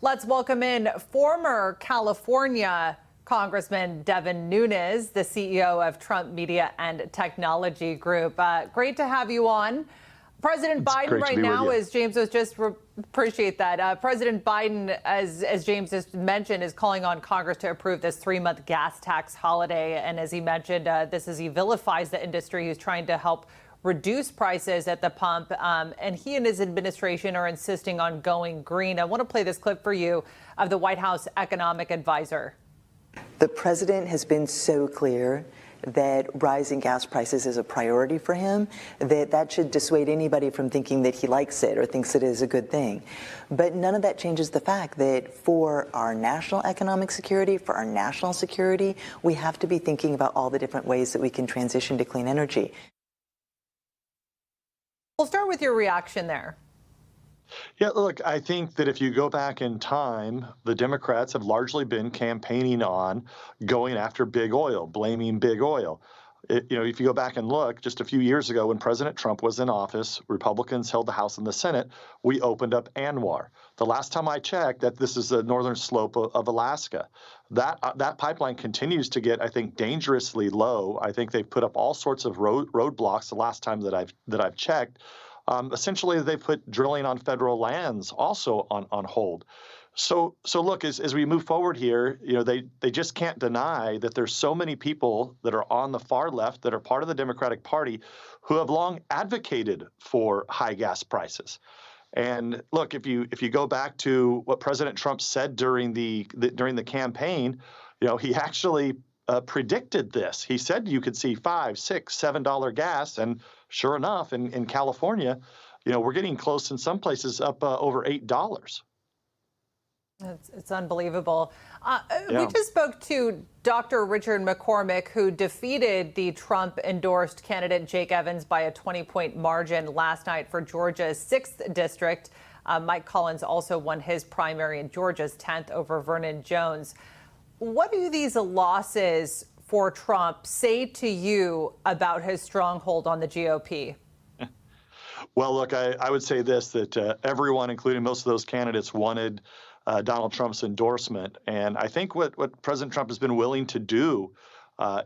Let's welcome in former California Congressman Devin Nunes, the CEO of Trump Media and Technology Group. Great to have you on. President Biden right now, as James was just appreciate that. President Biden, as James just mentioned, is calling on Congress to approve this 3-month gas tax holiday. And as he mentioned, he vilifies the industry who's trying to help reduce prices at the pump. And he and his administration are insisting on going green. I want to play this clip for you of the White House economic advisor. The president has been so clear that rising gas prices is a priority for him, that should dissuade anybody from thinking that he likes it or thinks it is a good thing. But none of that changes the fact that for our national economic security, for our national security, we have to be thinking about all the different ways that we can transition to clean energy. We'll start with your reaction there. Yeah, look, I think that if you go back in time, the Democrats have largely been campaigning on going after big oil, blaming big oil. If you go back and look, just a few years ago when President Trump was in office, Republicans held the House and the Senate. We opened up ANWR. The last time I checked, this is the northern slope of Alaska. That pipeline continues to get, I think, dangerously low. I think they've put up all sorts of roadblocks the last time that I've checked. Essentially, they put drilling on federal lands also on hold. So look, as we move forward here, they just can't deny that there's so many people that are on the far left that are part of the Democratic Party who have long advocated for high gas prices. And look, if you go back to what President Trump said during the campaign, he actually predicted this. He said you could see $5, $6, $7 gas, and sure enough, in California, we're getting close in some places up over $8. It's unbelievable. Yeah. We just spoke to Dr. Richard McCormick, who defeated the Trump-endorsed candidate Jake Evans by a 20-point margin last night for Georgia's 6th district. Mike Collins also won his primary in Georgia's 10th over Vernon Jones. What do these losses for Trump say to you about his stronghold on the GOP? Well, look, I would say this, that everyone, including most of those candidates, wanted Donald Trump's endorsement. And I think what President Trump has been willing to do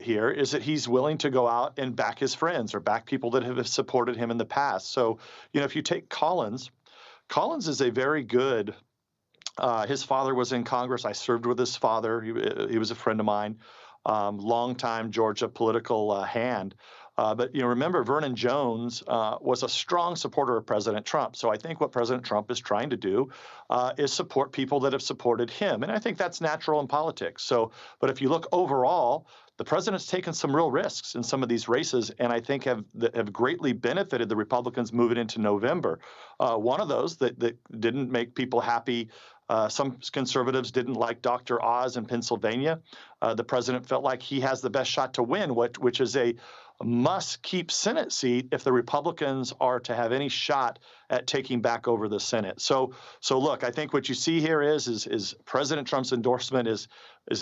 here is that he's willing to go out and back his friends or back people that have supported him in the past. So, if you take Collins is a very good his father was in Congress. I served with his father. He was a friend of mine, longtime Georgia political hand. But remember, Vernon Jones was a strong supporter of President Trump. So I think what President Trump is trying to do is support people that have supported him. And I think that's natural in politics. But if you look overall, the president's taken some real risks in some of these races, and I think have greatly benefited the Republicans moving into November. One of those that didn't make people happy. Some conservatives didn't like Dr. Oz in Pennsylvania. The president felt like he has the best shot to win, which is a must-keep Senate seat if the Republicans are to have any shot at taking back over the Senate. So look, I think what you see here is President Trump's endorsement is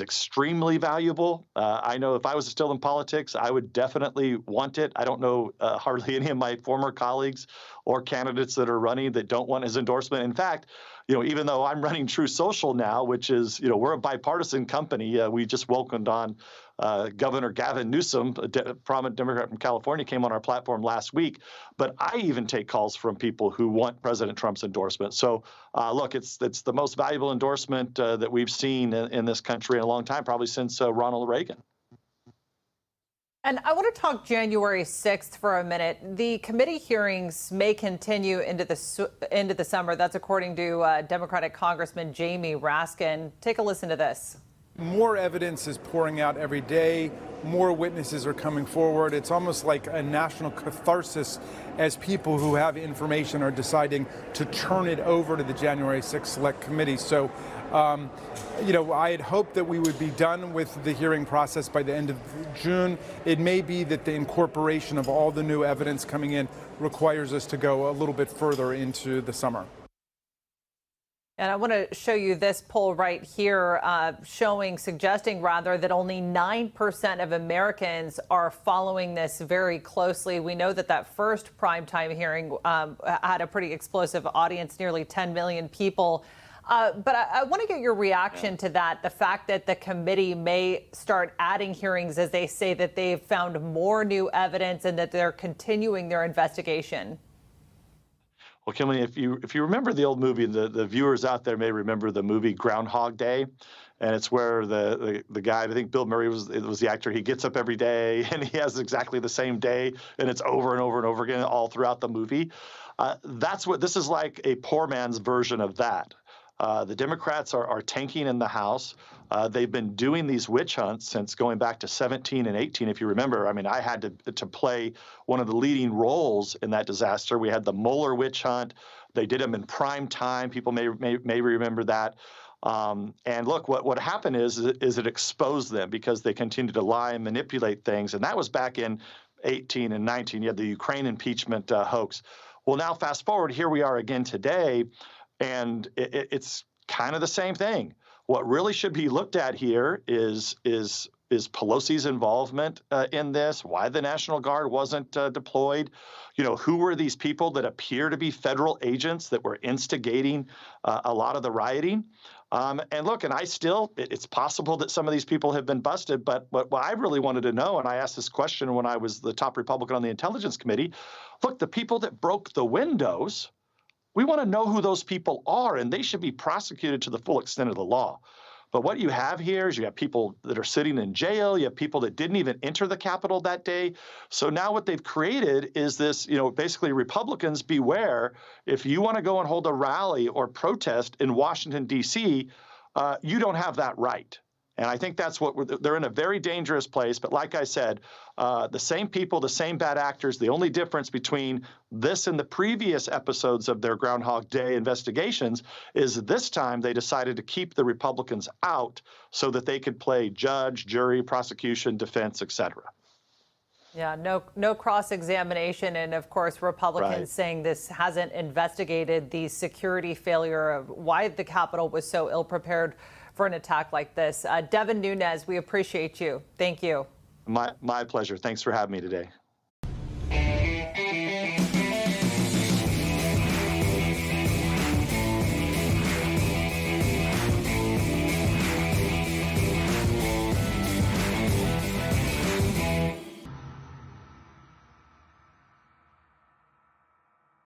extremely valuable. I know if I was still in politics, I would definitely want it. I don't know hardly any of my former colleagues or candidates that are running that don't want his endorsement. In fact, even though I'm running True Social now, which is, we're a bipartisan company, we just welcomed on Governor Gavin Newsom, a prominent Democrat from California, came on our platform last week. But I even take calls from people who want President Trump's endorsement. So, look, it's the most valuable endorsement that we've seen in this country in a long time, probably since Ronald Reagan. And I want to talk January 6th for a minute. The committee hearings may continue into the summer. That's according to Democratic Congressman Jamie Raskin. Take a listen to this. More evidence is pouring out every day. More witnesses are coming forward. It's almost like a national catharsis as people who have information are deciding to turn it over to the January 6th Select Committee. So, I had hoped that we would be done with the hearing process by the end of June. It may be that the incorporation of all the new evidence coming in requires us to go a little bit further into the summer. And I want to show you this poll right here, suggesting that only 9% of Americans are following this very closely. We know that first primetime hearing had a pretty explosive audience, nearly 10 million people. But I want to get your reaction to that, the fact that the committee may start adding hearings as they say that they've found more new evidence and that they're continuing their investigation. Well, Kimberly, if you remember the old movie, the viewers out there may remember the movie Groundhog Day. And it's where the guy, I think Bill Murray was the actor, he gets up every day and he has exactly the same day, and it's over and over and over again all throughout the movie. That's what this is like, a poor man's version of that. The Democrats are tanking in the House. They've been doing these witch hunts since going back to 17 and 18. If you remember, I mean, I had to play one of the leading roles in that disaster. We had the Mueller witch hunt. They did them in prime time. People may remember that. And look, what happened is it exposed them because they continued to lie and manipulate things. And that was back in 18 and 19. You had the Ukraine impeachment hoax. Well, now fast forward, here we are again today, and it's kind of the same thing. What really should be looked at here is Pelosi's involvement in this, why the National Guard wasn't deployed, who were these people that appear to be federal agents that were instigating a lot of the rioting. And look, and it's possible that some of these people have been busted, but what I really wanted to know, and I asked this question when I was the top Republican on the Intelligence Committee, look, the people that broke the windows, we want to know who those people are, and they should be prosecuted to the full extent of the law. But what you have here is you have people that are sitting in jail. You have people that didn't even enter the Capitol that day. So now what they've created is this, basically Republicans beware. If you want to go and hold a rally or protest in Washington, D.C., you don't have that right. And I think that's they're in a very dangerous place. But like I said, the same people, the same bad actors, the only difference between this and the previous episodes of their Groundhog Day investigations is this time they decided to keep the Republicans out so that they could play judge, jury, prosecution, defense, et cetera. Yeah, no cross-examination. And of course, Republicans saying this hasn't investigated the security failure of why the Capitol was so ill-prepared for an attack like this. Devin Nunes, we appreciate you. Thank you. My pleasure. Thanks for having me today.